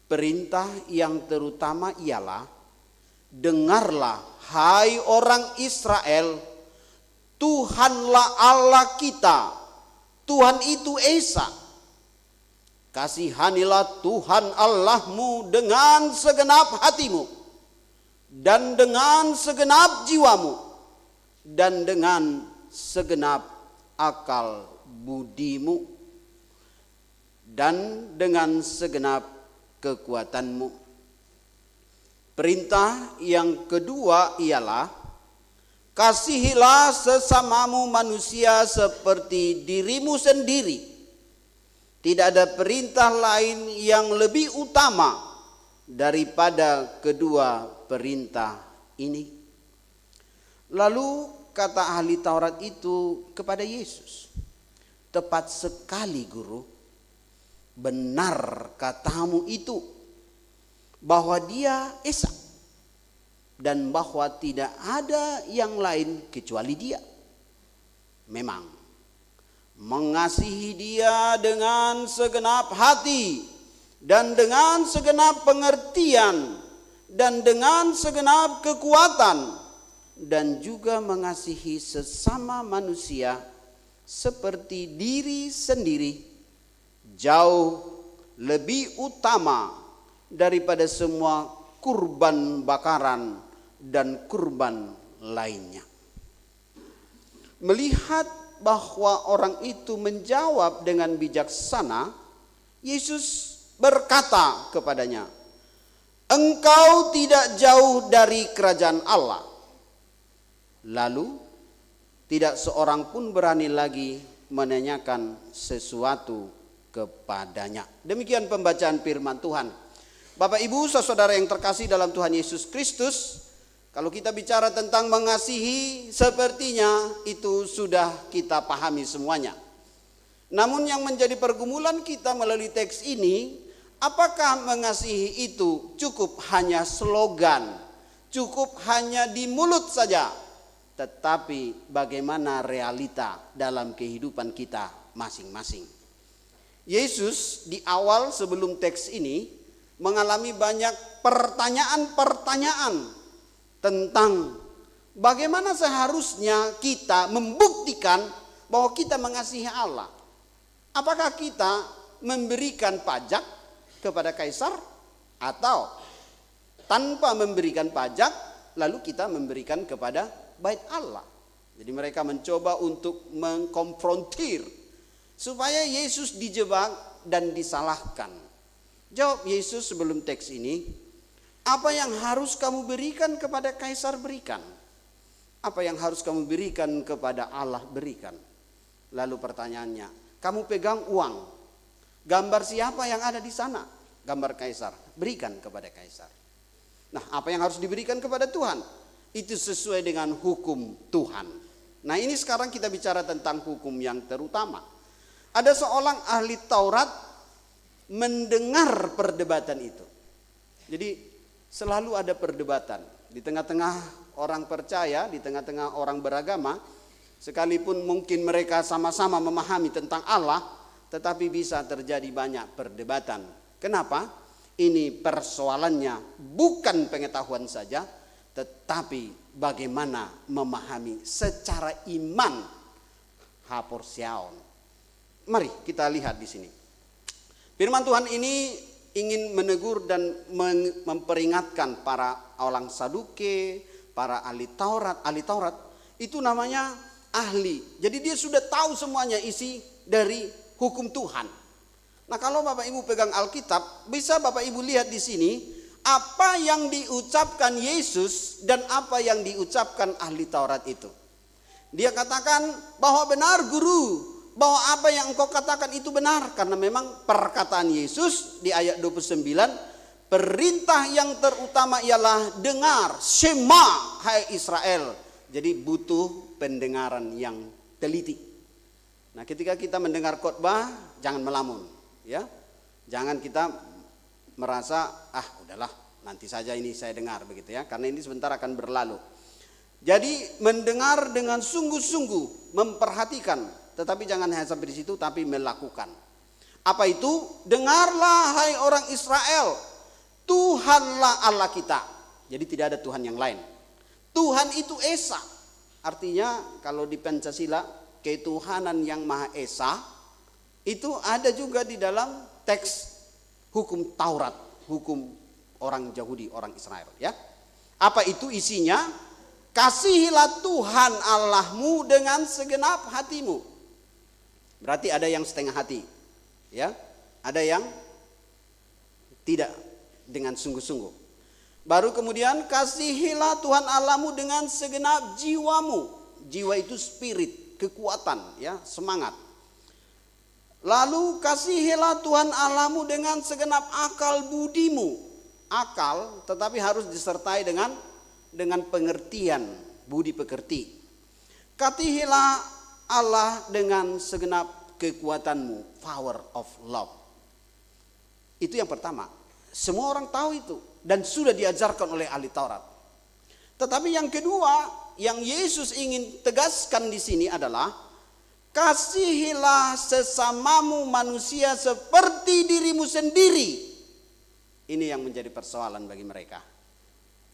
Perintah yang terutama ialah, dengarlah hai orang Israel, Tuhanlah Allah kita, Tuhan itu Esa. Kasihanilah Tuhan Allahmu dengan segenap hatimu, dan dengan segenap jiwamu, dan dengan segenap akal budimu, dan dengan segenap kekuatanmu. Perintah yang kedua ialah, kasihilah sesamamu manusia seperti dirimu sendiri. Tidak ada perintah lain yang lebih utama daripada kedua perintah ini. Lalu kata ahli Taurat itu kepada Yesus, tepat sekali guru, benar katamu itu, bahwa dia Esa, dan bahwa tidak ada yang lain kecuali dia. Memang mengasihi dia dengan segenap hati, dan dengan segenap pengertian, dan dengan segenap kekuatan, dan juga mengasihi sesama manusia seperti diri sendiri, jauh lebih utama daripada semua kurban bakaran dan kurban lainnya. Melihat bahwa orang itu menjawab dengan bijaksana, Yesus berkata kepadanya, engkau tidak jauh dari kerajaan Allah. Lalu tidak seorang pun berani lagi menanyakan sesuatu kepadanya. Demikian pembacaan firman Tuhan. Bapak Ibu saudara yang terkasih dalam Tuhan Yesus Kristus, kalau kita bicara tentang mengasihi, sepertinya itu sudah kita pahami semuanya. Namun yang menjadi pergumulan kita melalui teks ini, apakah mengasihi itu cukup hanya slogan, cukup hanya di mulut saja, tetapi bagaimana realita dalam kehidupan kita masing-masing. Yesus di awal sebelum teks ini mengalami banyak pertanyaan-pertanyaan tentang bagaimana seharusnya kita membuktikan bahwa kita mengasihi Allah. Apakah kita memberikan pajak kepada kaisar, atau tanpa memberikan pajak lalu kita memberikan kepada bait Allah? Jadi mereka mencoba untuk mengkonfrontir supaya Yesus dijebak dan disalahkan. Jawab Yesus sebelum teks ini, apa yang harus kamu berikan kepada kaisar berikan, apa yang harus kamu berikan kepada Allah berikan. Lalu pertanyaannya, kamu pegang uang, gambar siapa yang ada di sana? Gambar kaisar, berikan kepada kaisar. Nah, apa yang harus diberikan kepada Tuhan? Itu sesuai dengan hukum Tuhan. Nah, ini sekarang kita bicara tentang hukum yang terutama. Ada seorang ahli Taurat mendengar perdebatan itu. Jadi selalu ada perdebatan di tengah-tengah orang percaya, di tengah-tengah orang beragama, sekalipun mungkin mereka sama-sama memahami tentang Allah, tetapi bisa terjadi banyak perdebatan. Kenapa? Ini persoalannya bukan pengetahuan saja, tetapi bagaimana memahami secara iman. Haporsiaon. Mari kita lihat di sini. Firman Tuhan ini ingin menegur dan memperingatkan para orang Saduke, para ahli Taurat. Ahli Taurat itu namanya ahli. Jadi dia sudah tahu semuanya isi dari hukum Tuhan. Nah, kalau Bapak Ibu pegang Alkitab, bisa Bapak Ibu lihat di sini apa yang diucapkan Yesus dan apa yang diucapkan ahli Taurat itu. Dia katakan bahwa benar guru, bahwa apa yang engkau katakan itu benar. Karena memang perkataan Yesus di ayat 29, perintah yang terutama ialah dengar, Shema hai Israel. Jadi butuh pendengaran yang teliti. Nah, ketika kita mendengar khotbah, jangan melamun, ya. Jangan kita merasa udahlah nanti saja ini saya dengar begitu ya, karena ini sebentar akan berlalu. Jadi mendengar dengan sungguh-sungguh, memperhatikan, tetapi jangan hanya sampai di situ, tapi melakukan. Apa itu? Dengarlah hai orang Israel, Tuhanlah Allah kita. Jadi tidak ada Tuhan yang lain. Tuhan itu Esa. Artinya kalau di Pancasila, ketuhanan yang Maha Esa itu ada juga di dalam teks hukum Taurat, hukum orang Yahudi, orang Israel, ya. Apa itu isinya? Kasihilah Tuhan Allahmu dengan segenap hatimu. Berarti ada yang setengah hati, ya. Ada yang tidak dengan sungguh-sungguh. Baru kemudian kasihilah Tuhan Allahmu dengan segenap jiwamu. Jiwa itu spirit, kekuatan, ya, semangat. Lalu kasihilah Tuhan Allahmu dengan segenap akal budimu. Akal tetapi harus disertai dengan pengertian, budi pekerti. Kasihilah Allah dengan segenap kekuatanmu, power of love. Itu yang pertama. Semua orang tahu itu dan sudah diajarkan oleh ahli Taurat. Tetapi yang kedua yang Yesus ingin tegaskan di sini adalah kasihilah sesamamu manusia seperti dirimu sendiri. Ini yang menjadi persoalan bagi mereka.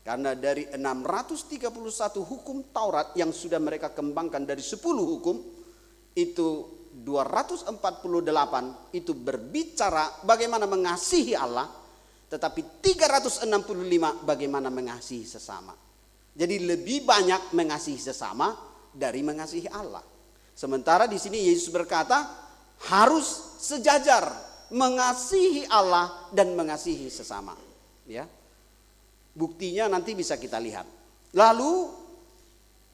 Karena dari 631 hukum Taurat yang sudah mereka kembangkan dari 10 hukum, itu 248 itu berbicara bagaimana mengasihi Allah, tetapi 365 bagaimana mengasihi sesama. Jadi lebih banyak mengasihi sesama dari mengasihi Allah. Sementara di sini Yesus berkata harus sejajar mengasihi Allah dan mengasihi sesama, ya. Buktinya nanti bisa kita lihat. Lalu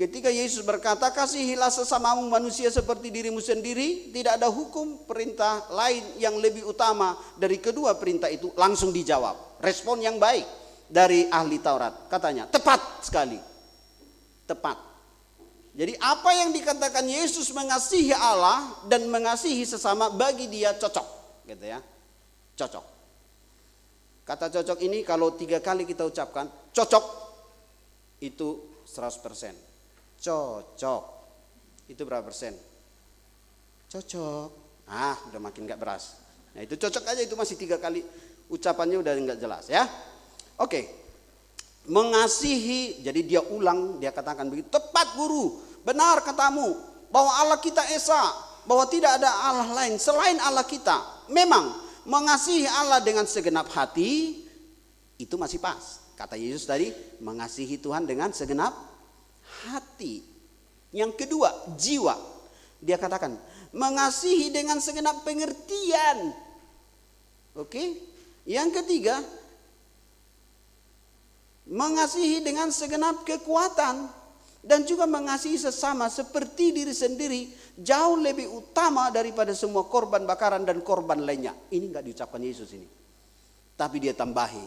ketika Yesus berkata kasihilah sesamamu manusia seperti dirimu sendiri, tidak ada hukum perintah lain yang lebih utama dari kedua perintah itu, langsung dijawab. Respon yang baik dari ahli Taurat, katanya tepat sekali. Tepat. Jadi apa yang dikatakan Yesus mengasihi Allah dan mengasihi sesama bagi dia cocok, gitu ya. Cocok. Kata cocok ini kalau 3 kali kita ucapkan, cocok itu 100%. Cocok. Itu berapa persen? Cocok. Udah makin gak beras. Nah itu cocok aja, itu masih 3 kali ucapannya udah gak jelas, ya. Oke. Mengasihi, jadi dia ulang, dia katakan begitu. Tepat guru, benar katamu bahwa Allah kita Esa, bahwa tidak ada Allah lain selain Allah kita. Memang mengasihi Allah dengan segenap hati itu masih pas. Kata Yesus tadi, mengasihi Tuhan dengan segenap hati. Yang kedua, jiwa. Dia katakan mengasihi dengan segenap pengertian. Oke? Yang ketiga, mengasihi dengan segenap kekuatan. Dan juga mengasihi sesama seperti diri sendiri jauh lebih utama daripada semua korban bakaran dan korban lainnya. Ini enggak diucapkan Yesus ini. Tapi dia tambahi.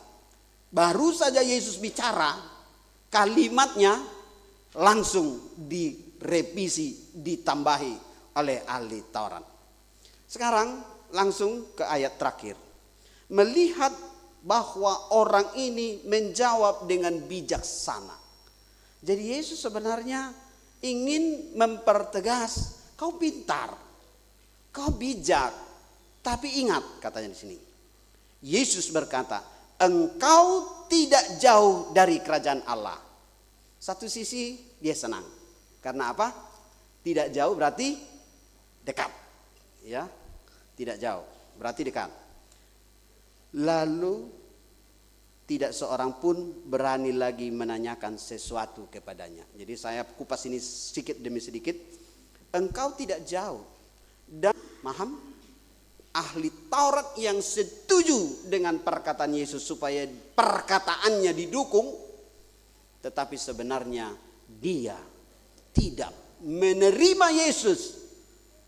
Baru saja Yesus bicara, kalimatnya langsung direvisi, ditambahi oleh ahli Taurat. Sekarang langsung ke ayat terakhir. Melihat bahwa orang ini menjawab dengan bijaksana. Jadi Yesus sebenarnya ingin mempertegas, kau pintar, kau bijak, tapi ingat katanya di sini. Yesus berkata, engkau tidak jauh dari kerajaan Allah. Satu sisi dia senang. Karena apa? Tidak jauh berarti dekat. Ya, tidak jauh berarti dekat. Lalu tidak seorang pun berani lagi menanyakan sesuatu kepadanya. Jadi saya kupas ini sedikit demi sedikit. Engkau tidak jauh. Dan paham? Ahli Taurat yang setuju dengan perkataan Yesus supaya perkataannya didukung. Tetapi sebenarnya dia tidak menerima Yesus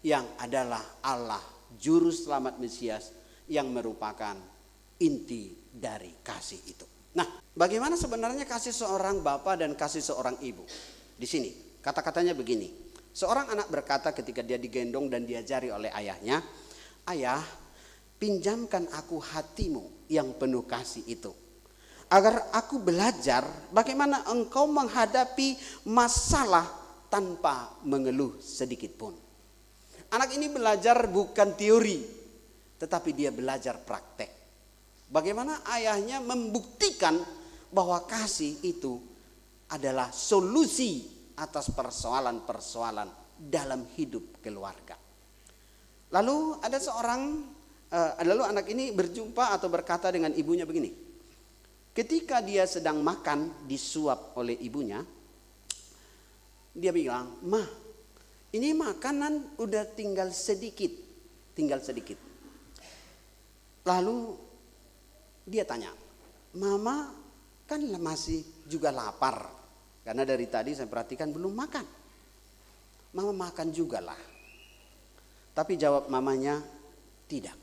yang adalah Allah Juru Selamat Mesias yang merupakan inti dari kasih itu. Nah, bagaimana sebenarnya kasih seorang bapak dan kasih seorang ibu? Di sini kata-katanya begini. Seorang anak berkata ketika dia digendong dan diajari oleh ayahnya, ayah, pinjamkan aku hatimu yang penuh kasih itu, agar aku belajar bagaimana engkau menghadapi masalah tanpa mengeluh sedikit pun. Anak ini belajar bukan teori, tetapi dia belajar praktek. Bagaimana ayahnya membuktikan bahwa kasih itu adalah solusi atas persoalan-persoalan dalam hidup keluarga. Lalu ada lalu anak ini berjumpa atau berkata dengan ibunya begini. Ketika dia sedang makan disuap oleh ibunya, dia bilang, "Ma, ini makanan udah tinggal sedikit. Lalu dia tanya, "Mama kan masih juga lapar. Karena dari tadi saya perhatikan belum makan. Mama makan juga lah." Tapi jawab mamanya, "Tidak.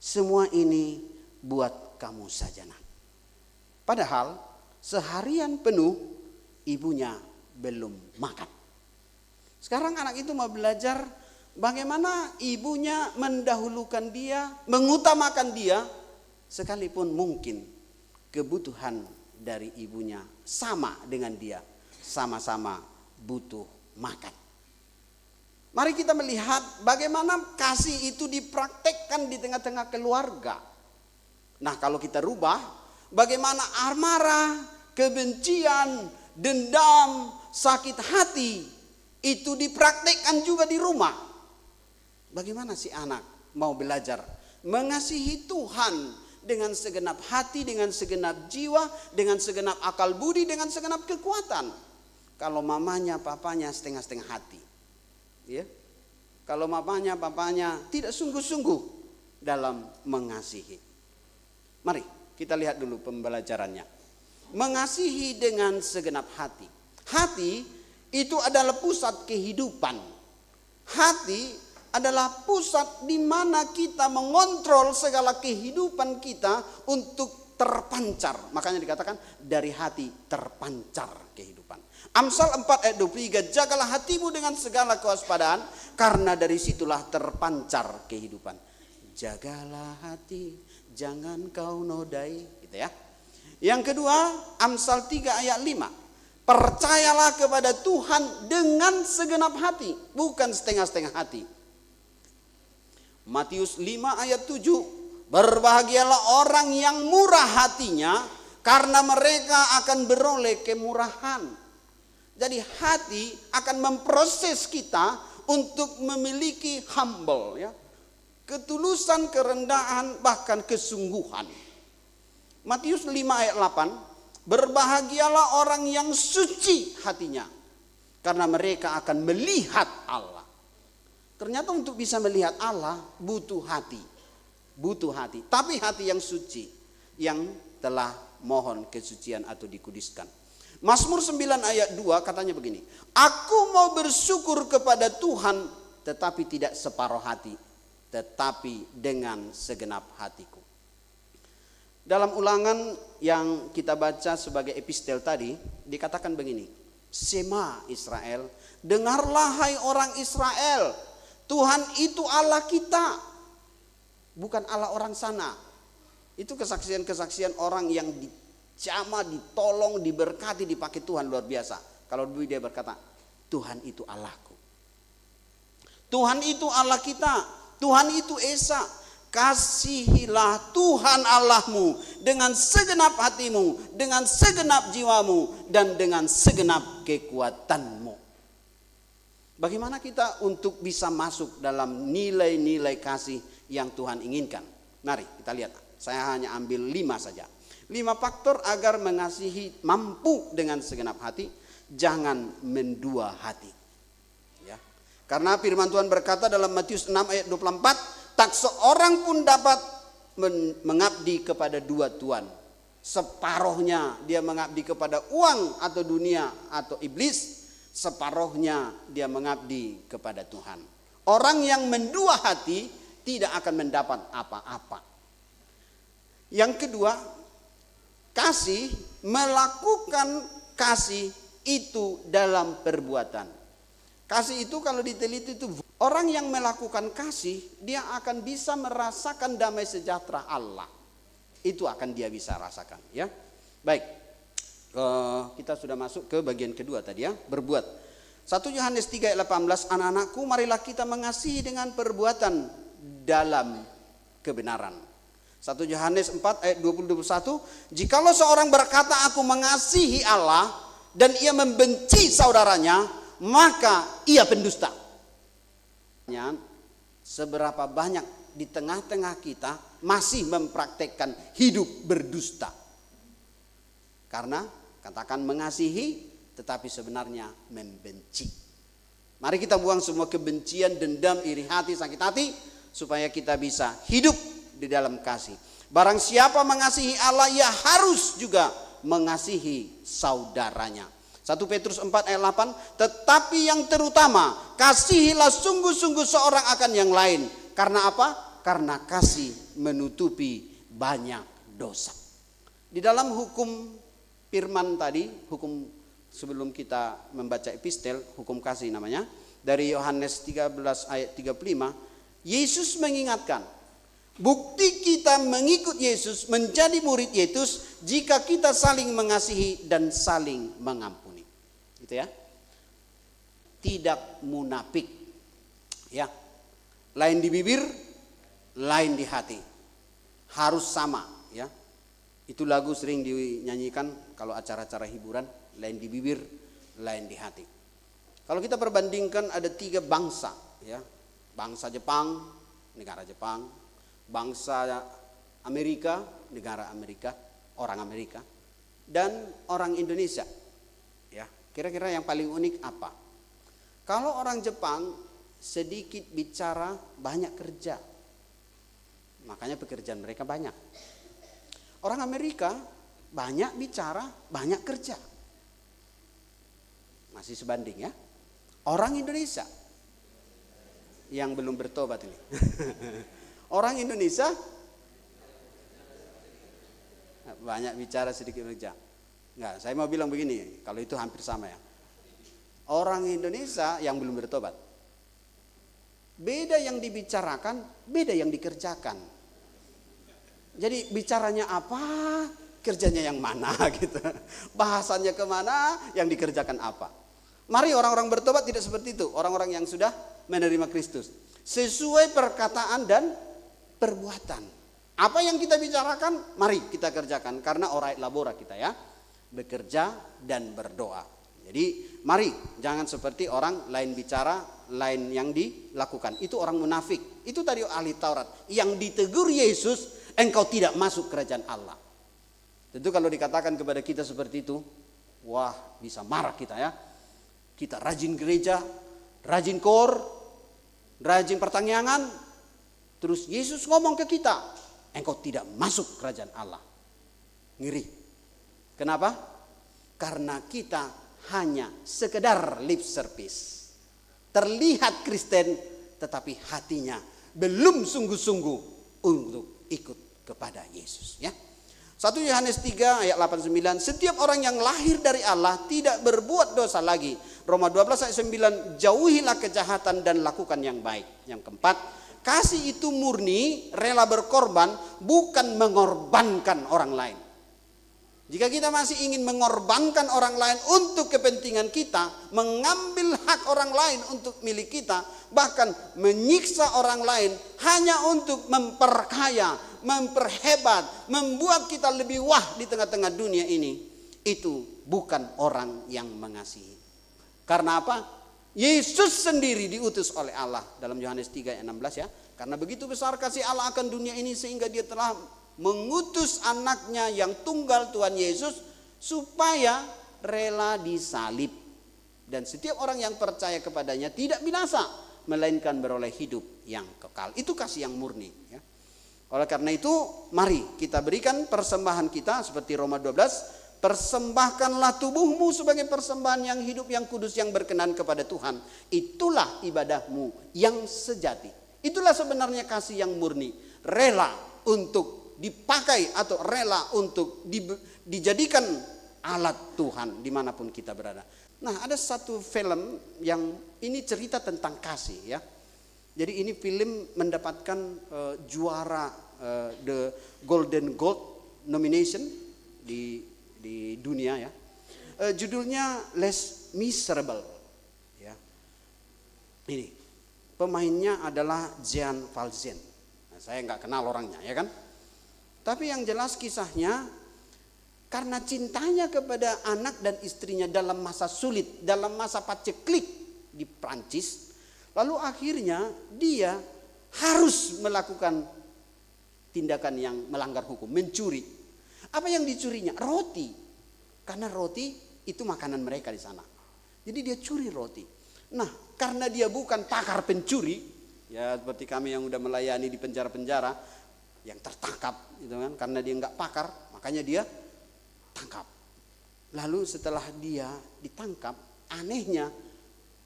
Semua ini buat kamu saja, Nak." Padahal seharian penuh ibunya belum makan. Sekarang anak itu mau belajar bagaimana ibunya mendahulukan dia, mengutamakan dia, sekalipun mungkin kebutuhan dari ibunya sama dengan dia, sama-sama butuh makan. Mari kita melihat bagaimana kasih itu dipraktekkan di tengah-tengah keluarga. Nah, kalau kita rubah, bagaimana amarah, kebencian, dendam, sakit hati itu dipraktekkan juga di rumah. Bagaimana si anak mau belajar mengasihi Tuhan dengan segenap hati, dengan segenap jiwa, dengan segenap akal budi, dengan segenap kekuatan. Kalau mamanya, papanya setengah-setengah hati. Ya. Kalau mamanya, papanya tidak sungguh-sungguh dalam mengasihi. Mari kita lihat dulu pembelajarannya. Mengasihi dengan segenap hati. Hati itu adalah pusat kehidupan. Hati adalah pusat di mana kita mengontrol segala kehidupan kita untuk terpancar. Makanya dikatakan dari hati terpancar kehidupan. Amsal 4 ayat 23, jagalah hatimu dengan segala kewaspadaan, karena dari situlah terpancar kehidupan. Jagalah hati, jangan kau nodai, gitu ya. Yang kedua, Amsal 3 ayat 5. Percayalah kepada Tuhan dengan segenap hati, bukan setengah-setengah hati. Matius 5 ayat 7, berbahagialah orang yang murah hatinya, karena mereka akan beroleh kemurahan. Jadi hati akan memproses kita untuk memiliki humble, ya, ketulusan, kerendahan, bahkan kesungguhan. Matius 5 ayat 8, berbahagialah orang yang suci hatinya, karena mereka akan melihat Allah. Ternyata untuk bisa melihat Allah butuh hati. Butuh hati. Tapi hati yang suci, yang telah mohon kesucian atau dikuduskan. Mazmur 9 ayat 2 katanya begini. Aku mau bersyukur kepada Tuhan, tetapi tidak separuh hati, tetapi dengan segenap hatiku. Dalam ulangan yang kita baca sebagai epistel tadi, dikatakan begini. Shema Israel, dengarlah hai orang Israel, Tuhan itu Allah kita, bukan Allah orang sana. Itu kesaksian-kesaksian orang yang dijamah, ditolong, diberkati, dipakai Tuhan luar biasa. Kalau dulu dia berkata, Tuhan itu Allahku. Tuhan itu Allah kita. Tuhan itu Esa. Kasihilah Tuhan Allahmu dengan segenap hatimu, dengan segenap jiwamu, dan dengan segenap kekuatanmu. Bagaimana kita untuk bisa masuk dalam nilai-nilai kasih yang Tuhan inginkan? Mari kita lihat. Saya hanya ambil 5 saja. 5 faktor agar mengasihi mampu dengan segenap hati. Jangan mendua hati. Ya. Karena firman Tuhan berkata dalam Matius 6 ayat 24. Tak seorang pun dapat mengabdi kepada dua tuan. Separuhnya dia mengabdi kepada uang atau dunia atau iblis. Separuhnya dia mengabdi kepada Tuhan. Orang yang mendua hati tidak akan mendapat apa-apa. Yang kedua, kasih, melakukan kasih itu dalam perbuatan. Kasih itu kalau diteliti itu orang yang melakukan kasih, dia akan bisa merasakan damai sejahtera Allah. Itu akan dia bisa rasakan, ya. Baik. Kita sudah masuk ke bagian kedua tadi, ya, berbuat. 1 Yohanes 3 ayat 18, anak-anakku marilah kita mengasihi dengan perbuatan dalam kebenaran. 1 Yohanes 4 ayat 20-21, jikalau seorang berkata aku mengasihi Allah dan ia membenci saudaranya, maka ia pendusta. Seberapa banyak di tengah-tengah kita masih mempraktekkan hidup berdusta? Karena katakan mengasihi tetapi sebenarnya membenci. Mari kita buang semua kebencian, dendam, iri hati, sakit hati, supaya kita bisa hidup di dalam kasih. Barang siapa mengasihi Allah, ia harus juga mengasihi saudaranya. 1 Petrus 4 ayat 8, tetapi yang terutama kasihilah sungguh-sungguh seorang akan yang lain. Karena apa? Karena kasih menutupi banyak dosa. Di dalam hukum firman tadi, hukum sebelum kita membaca epistel, hukum kasih namanya, dari Yohanes 13 ayat 35, Yesus mengingatkan, bukti kita mengikut Yesus, menjadi murid Yesus, jika kita saling mengasihi dan saling mengampuni. Gitu ya. Tidak munafik. Ya. Lain di bibir, lain di hati. Harus sama, ya. Itu lagu sering dinyanyikan kalau acara-acara hiburan, lain di bibir, lain di hati. Kalau kita perbandingkan ada 3 bangsa, ya. Bangsa Jepang, negara Jepang, bangsa Amerika, negara Amerika, orang Amerika, dan orang Indonesia. Ya, kira-kira yang paling unik apa? Kalau orang Jepang sedikit bicara, banyak kerja. Makanya pekerjaan mereka banyak. Orang Amerika banyak bicara, banyak kerja. Masih sebanding ya. Orang Indonesia yang belum bertobat ini. Orang Indonesia banyak bicara, sedikit kerja. Enggak, saya mau bilang begini, kalau itu hampir sama ya. Orang Indonesia yang belum bertobat. Beda yang dibicarakan, beda yang dikerjakan. Jadi bicaranya apa, kerjanya yang mana gitu. Bahasanya kemana, yang dikerjakan apa. Mari orang-orang bertobat tidak seperti itu. Orang-orang yang sudah menerima Kristus. Sesuai perkataan dan perbuatan. Apa yang kita bicarakan, mari kita kerjakan. Karena orai labora kita ya. Bekerja dan berdoa. Jadi mari jangan seperti orang lain bicara, lain yang dilakukan. Itu orang munafik. Itu tadi ahli Taurat. Yang ditegur Yesus, engkau tidak masuk kerajaan Allah. Tentu kalau dikatakan kepada kita seperti itu, wah bisa marah kita ya. Kita rajin gereja, rajin kor, rajin pertanyaan. Terus Yesus ngomong ke kita, engkau tidak masuk kerajaan Allah. Ngeri. Kenapa? Karena kita hanya sekedar lip service. Terlihat Kristen, tetapi hatinya belum sungguh-sungguh untuk ikut kepada Yesus. Ya. 1 Yohanes 3 ayat 8-9, setiap orang yang lahir dari Allah tidak berbuat dosa lagi. Roma 12 ayat 9, jauhilah kejahatan dan lakukan yang baik. Yang keempat, kasih itu murni, rela berkorban, bukan mengorbankan orang lain. Jika kita masih ingin mengorbankan orang lain untuk kepentingan kita, mengambil hak orang lain untuk milik kita, bahkan menyiksa orang lain hanya untuk memperkaya, memperhebat, membuat kita lebih wah di tengah-tengah dunia ini, itu bukan orang yang mengasihi. Karena apa? Yesus sendiri diutus oleh Allah dalam Yohanes 3 ayat 16 ya. Karena begitu besar kasih Allah akan dunia ini sehingga dia telah mengutus anaknya yang tunggal Tuhan Yesus supaya rela disalib. Dan setiap orang yang percaya kepadanya tidak binasa, melainkan beroleh hidup yang kekal. Itu kasih yang murni ya. Oleh karena itu mari kita berikan persembahan kita seperti Roma 12, persembahkanlah tubuhmu sebagai persembahan yang hidup, yang kudus, yang berkenan kepada Tuhan. Itulah ibadahmu yang sejati. Itulah sebenarnya kasih yang murni. Rela untuk dipakai atau rela untuk dijadikan alat Tuhan dimanapun kita berada. Nah, ada satu film yang ini cerita tentang kasih ya. Jadi ini film mendapatkan juara the Golden Gold nomination di dunia ya. Judulnya Les Miserables ya. Ini pemainnya adalah Jean Valjean. Nah, saya nggak kenal orangnya ya kan. Tapi yang jelas kisahnya, karena cintanya kepada anak dan istrinya dalam masa sulit, dalam masa paceklik di Prancis, lalu akhirnya dia harus melakukan tindakan yang melanggar hukum, mencuri. Apa yang dicurinya? Roti. Karena roti itu makanan mereka di sana. Jadi dia curi roti. Nah, karena dia bukan pakar pencuri, ya seperti kami yang udah melayani di penjara-penjara yang tertangkap gitu kan, karena dia nggak pakar, makanya dia tangkap. Lalu setelah dia ditangkap, anehnya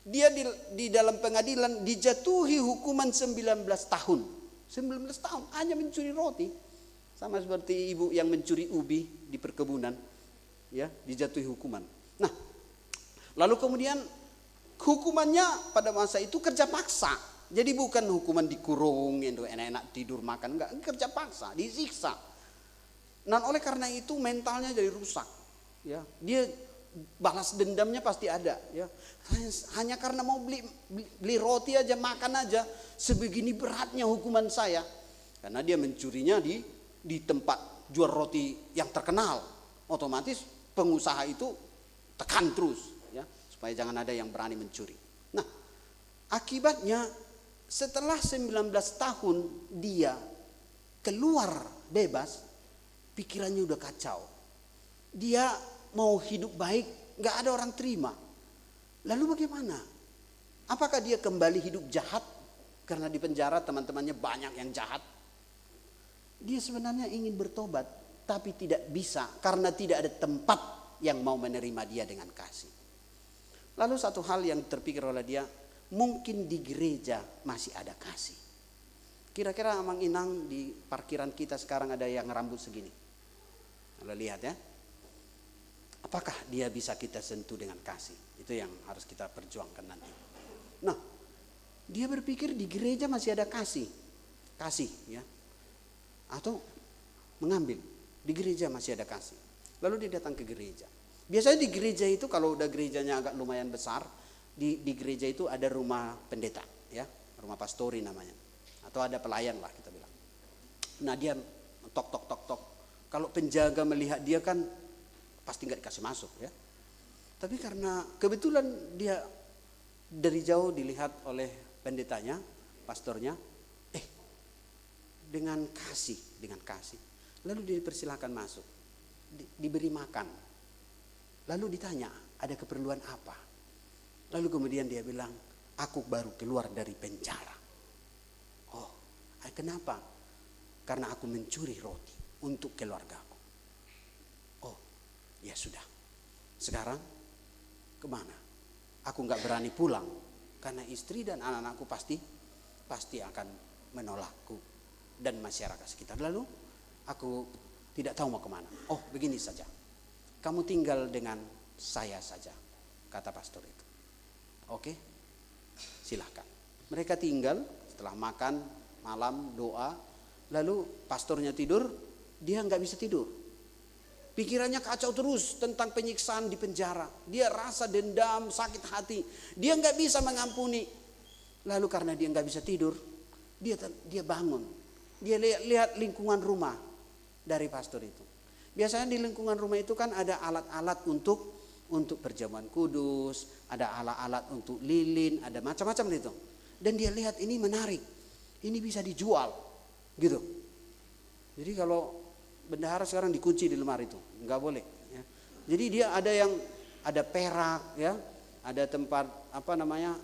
dia di dalam pengadilan dijatuhi hukuman 19 tahun. 19 tahun hanya mencuri roti. Sama seperti ibu yang mencuri ubi di perkebunan, ya, dijatuhi hukuman. Nah, lalu kemudian hukumannya pada masa itu kerja paksa. Jadi bukan hukuman dikurung, enak-enak tidur makan, enggak, kerja paksa, disiksa. Dan oleh karena itu mentalnya jadi rusak, ya. Dia balas dendamnya pasti ada, ya. Hanya karena mau beli roti aja, makan aja, sebegini beratnya hukuman saya. Karena dia mencurinya di tempat jual roti yang terkenal. Otomatis pengusaha itu tekan terus, ya, supaya jangan ada yang berani mencuri. Nah, akibatnya setelah 19 tahun dia keluar bebas, pikirannya udah kacau. Dia mau hidup baik, gak ada orang terima. Lalu bagaimana? Apakah dia kembali hidup jahat? Karena di penjara teman-temannya banyak yang jahat. Dia sebenarnya ingin bertobat, tapi tidak bisa karena tidak ada tempat yang mau menerima dia dengan kasih. Lalu satu hal yang terpikir oleh dia, mungkin di gereja masih ada kasih. Kira-kira Amang Inang di parkiran kita sekarang ada yang rambut segini. Kalau lihat ya, apakah dia bisa kita sentuh dengan kasih? Itu yang harus kita perjuangkan nanti. Nah, dia berpikir di gereja masih ada kasih, ya, atau mengambil di gereja masih ada kasih. Lalu dia datang ke gereja. Biasanya di gereja itu kalau udah gerejanya agak lumayan besar, di gereja itu ada rumah pendeta, ya, rumah pastori namanya, atau ada pelayan lah kita bilang. Nah, dia tok. Kalau penjaga melihat dia kan pasti nggak dikasih masuk, ya. Tapi karena kebetulan dia dari jauh dilihat oleh pendetanya, pastornya, dengan kasih, lalu dia dipersilakan masuk, diberi makan, lalu ditanya ada keperluan apa. Lalu kemudian dia bilang, aku baru keluar dari penjara. Oh, kenapa? Karena aku mencuri roti untuk keluargaku. Oh, ya sudah. Sekarang kemana? Aku gak berani pulang karena istri dan anak-anakku pasti akan menolakku dan masyarakat sekitar. Lalu aku tidak tahu mau kemana. Oh, begini saja. Kamu tinggal dengan saya saja, kata pastor itu. Oke, silahkan. Mereka tinggal setelah makan malam, doa. Lalu pastornya tidur, dia nggak bisa tidur. Pikirannya kacau terus tentang penyiksaan di penjara. Dia rasa dendam, sakit hati. Dia nggak bisa mengampuni. Lalu karena dia nggak bisa tidur, dia bangun. Dia lihat lingkungan rumah dari pastor itu. Biasanya di lingkungan rumah itu kan ada alat-alat untuk perjamuan kudus, ada alat-alat untuk lilin, ada macam-macam gitu. Dan dia lihat ini menarik, ini bisa dijual, gitu. Jadi kalau bendahara sekarang dikunci di lemari itu, nggak boleh. Ya. Jadi dia ada perak, ya, ada tempat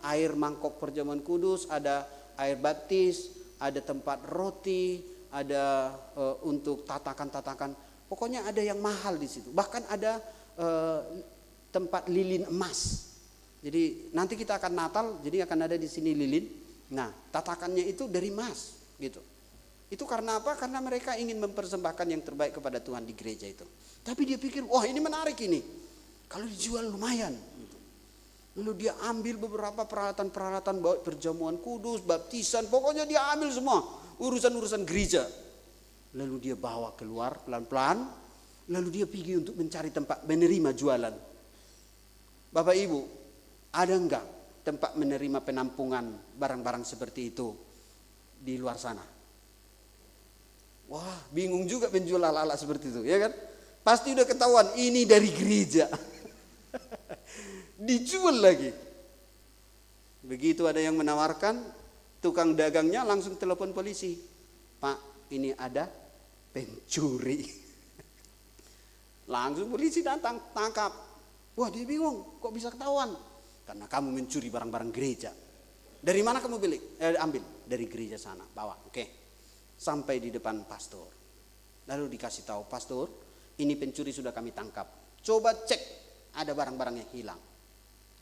air mangkok perjamuan kudus, ada air baptis, ada tempat roti, ada untuk tatakan-tatakan. Pokoknya ada yang mahal di situ. Bahkan ada tempat lilin emas. Jadi nanti kita akan Natal, jadi akan ada di sini lilin. Nah, tatakannya itu dari emas, gitu. Itu karena apa? Karena mereka ingin mempersembahkan yang terbaik kepada Tuhan di gereja itu. Tapi dia pikir, wah ini menarik ini. Kalau dijual lumayan. Gitu. Lalu dia ambil beberapa peralatan-peralatan baik perjamuan kudus, baptisan, pokoknya dia ambil semua urusan-urusan gereja. Lalu dia bawa keluar pelan-pelan, lalu dia pergi untuk mencari tempat menerima jualan. Bapak Ibu, ada enggak tempat menerima penampungan barang-barang seperti itu di luar sana? Wah, bingung juga penjual ala-ala seperti itu, ya kan? Pasti udah ketahuan ini dari gereja. Dijual lagi. Begitu ada yang menawarkan, tukang dagangnya langsung telepon polisi. Pak, ini ada pencuri. Langsung polisi datang, tangkap. Wah, dia bingung, kok bisa ketahuan? Karena kamu mencuri barang-barang gereja. Dari mana kamu ambil? Dari gereja sana, bawa. Oke. Sampai di depan pastor. Lalu dikasih tahu, pastor, ini pencuri sudah kami tangkap. Coba cek, ada barang-barang yang hilang.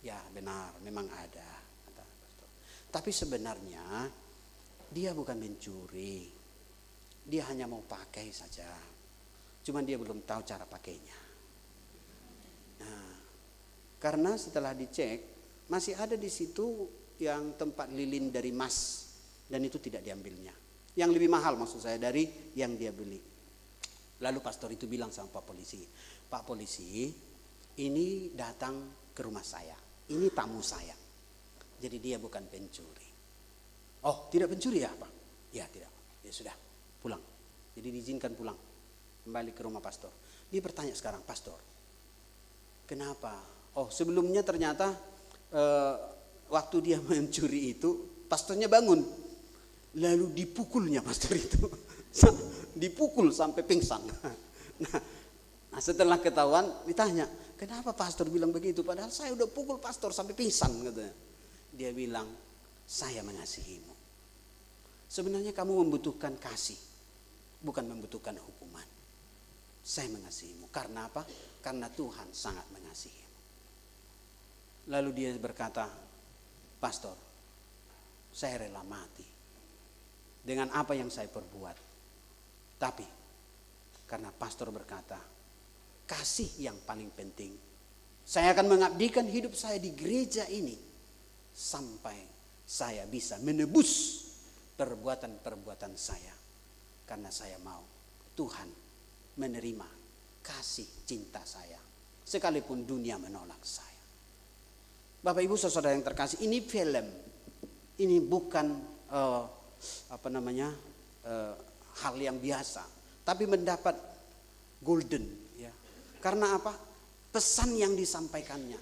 Ya benar, memang ada, kata pastor. Tapi sebenarnya dia bukan mencuri. Dia hanya mau pakai saja. Cuman dia belum tahu cara pakainya. Nah, karena setelah dicek, masih ada di situ yang tempat lilin dari emas. Dan itu tidak diambilnya. Yang lebih mahal maksud saya dari yang dia beli. Lalu pastor itu bilang sama Pak Polisi, Pak Polisi, ini datang ke rumah saya. Ini tamu saya. Jadi dia bukan pencuri. Oh, tidak pencuri ya Pak? Ya tidak. Ya sudah, pulang. Jadi diizinkan pulang. Kembali ke rumah pastor. Dia bertanya sekarang, pastor, kenapa? Oh, sebelumnya ternyata waktu dia mencuri itu, pastornya bangun. Lalu dipukulnya pastor itu. Dipukul sampai pingsan. Nah, setelah ketahuan ditanya, kenapa pastor bilang begitu? Padahal saya udah pukul pastor sampai pingsan, katanya. Dia bilang, saya mengasihimu. Sebenarnya kamu membutuhkan kasih, bukan membutuhkan hukuman. Saya mengasihimu. Karena apa? Karena Tuhan sangat mengasihimu. Lalu dia berkata, pastor, saya rela mati dengan apa yang saya perbuat. Tapi karena pastor berkata, kasih yang paling penting. Saya akan mengabdikan hidup saya di gereja ini sampai saya bisa menebus perbuatan-perbuatan saya. Karena saya mau Tuhan menerima kasih cinta saya sekalipun dunia menolak saya. Bapak Ibu saudara yang terkasih, ini film. Ini bukan hal yang biasa, tapi mendapat golden, ya. Karena apa? Pesan yang disampaikannya.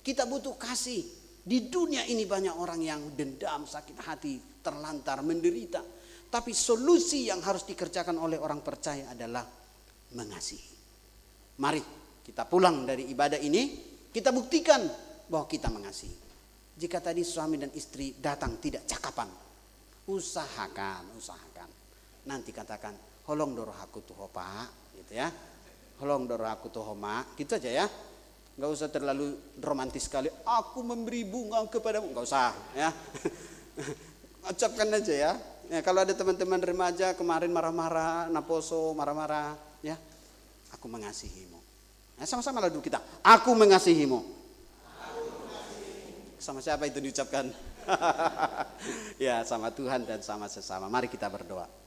Kita butuh kasih. Di dunia ini banyak orang yang dendam, sakit hati, terlantar, menderita. Tapi solusi yang harus dikerjakan oleh orang percaya adalah mengasihi. Mari kita pulang dari ibadah ini, kita buktikan bahwa kita mengasihi. Jika tadi suami dan istri datang tidak cakapan, usahakan. Nanti katakan, holong doro aku tuh Pak, gitu ya. Holong doro aku tuh mak, gitu aja ya. Enggak usah terlalu romantis sekali. Aku memberi bunga kepadamu, enggak usah, ya. Ucapkan aja ya. Ya, kalau ada teman-teman remaja kemarin marah-marah, naposo marah-marah, ya. Aku mengasihimu. Nah, sama-sama lalu kita. Aku mengasihimu. Sama siapa itu diucapkan? Ya, sama Tuhan dan sama sesama. Mari kita berdoa.